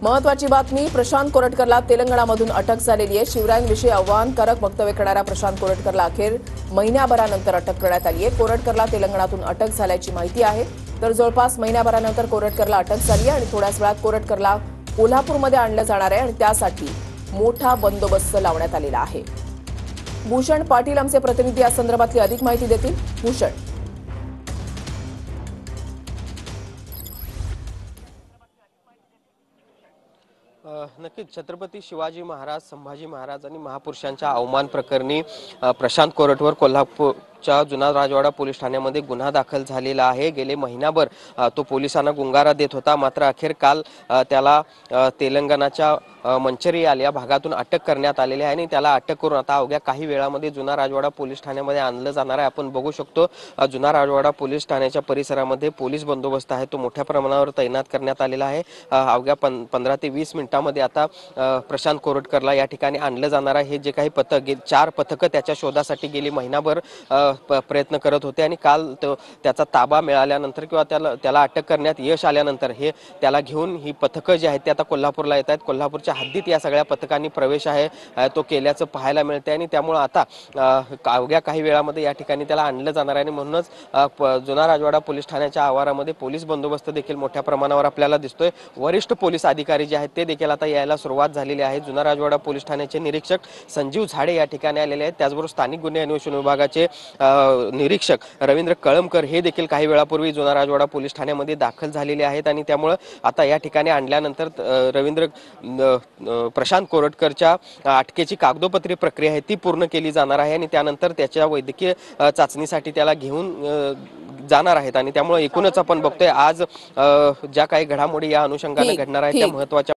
महत्वाची बातमी, प्रशांत कोरटकरला तेलंगणामधून अटक झालेली आहे। शिवरायांविषयी आव्हानकारक वक्तव्य करणाऱ्या प्रशांत कोरटकरला अखेर महिन्याभरानंतर अटक करण्यात आली आहे। कोरटकरला तेलंगणातून अटक झाल्याची माहिती आहे। तर जवळपास महिन्याभरानंतर कोरटकरला अटक झाली आहे आणि थोड्याच वेळात कोरटकरला कोल्हापूरमध्ये आणलं जाणार आहे आणि त्यासाठी मोठा बंदोबस्त लावण्यात आलेला आहे। भूषण पाटील आमचे प्रतिनिधी या संदर्भातली अधिक माहिती देतील। भूषण, नक्कीच छत्रपती शिवाजी महाराज, संभाजी महाराज आणि महापुरुषांच्या अवमान प्रकरणी प्रशांत कोरटवर कोल्हापूरच्या जुना राजवाडा पोलीस ठाण्यामध्ये गुन्हा दाखल झालेला आहे। गेले महिनाभर तो पोलिसांना गुंगारा देत होता, मात्र अखेर काल त्याला तेलंगणाच्या मंचरियाल या भागातून अटक करण्यात आलेली आहे आणि त्याला अटक करून आता अवघ्या काही वेळामध्ये जुना राजवाडा पोलीस ठाण्यामध्ये आणलं जाणार आहे। आपण बघू शकतो जुना राजवाडा पोलीस ठाण्याच्या परिसरामध्ये पोलीस बंदोबस्त आहे तो मोठ्या प्रमाणावर तैनात करण्यात आलेला आहे। अवघ्या 15 ते 20 मिनिटांमध्ये आता प्रशांत कोरटकरला या ठिकाणी आणलं जाणार आहे। हे जे काही पथक 4 पथकं त्याच्या शोधासाठी गेली महिनाभर प्रयत्न करत होते आणि काल त्याचा ताबा मिळाल्यानंतर किंवा त्याला अटक करण्यात यश आल्यानंतर हे त्याला घेऊन ही पथकं जी आहेत ते आता कोल्हापूरला येत आहेत। कोल्हापूरच्या हद्दीत या सगळ्या पथकांनी प्रवेश आहे तो केल्याचं पाहायला मिळते आणि त्यामुळे आता अवघ्या काही वेळामध्ये या ठिकाणी त्याला आणलं जाणार आहे आणि म्हणूनच जुना राजवाडा पोलीस ठाण्याच्या आवारामध्ये पोलीस बंदोबस्त देखील मोठ्या प्रमाणावर आपल्याला दिसतोय। वरिष्ठ पोलीस अधिकारी जे आहेत ते देखील आता यायला सुरुवात झालेली आहे। जुना राजवाडा पोलीस ठाण्याचे निरीक्षक संजीव झाडे या ठिकाणी आलेले आहेत। त्याचबरोबर स्थानिक गुन्हे अन्वेषण विभागाचे निरीक्षक रवींद्र कळमकर हे देखील काही वेळापूर्वी जुना राजवाडा पोलीस ठाण्यामध्ये दाखल झालेले आहेत आणि त्यामुळे आता या ठिकाणी आणल्यानंतर प्रशांत कोरटकरच्या अटकेची कागदोपत्री प्रक्रिया आहे ती पूर्ण केली जाणार आहे आणि त्यानंतर त्याच्या वैद्यकीय चाचणीसाठी त्याला घेऊन जाणार आहेत आणि त्यामुळे एकूणच आपण बघतोय आज ज्या काही घडामोडी या अनुषंगाने घडणार आहेत त्या महत्त्वाच्या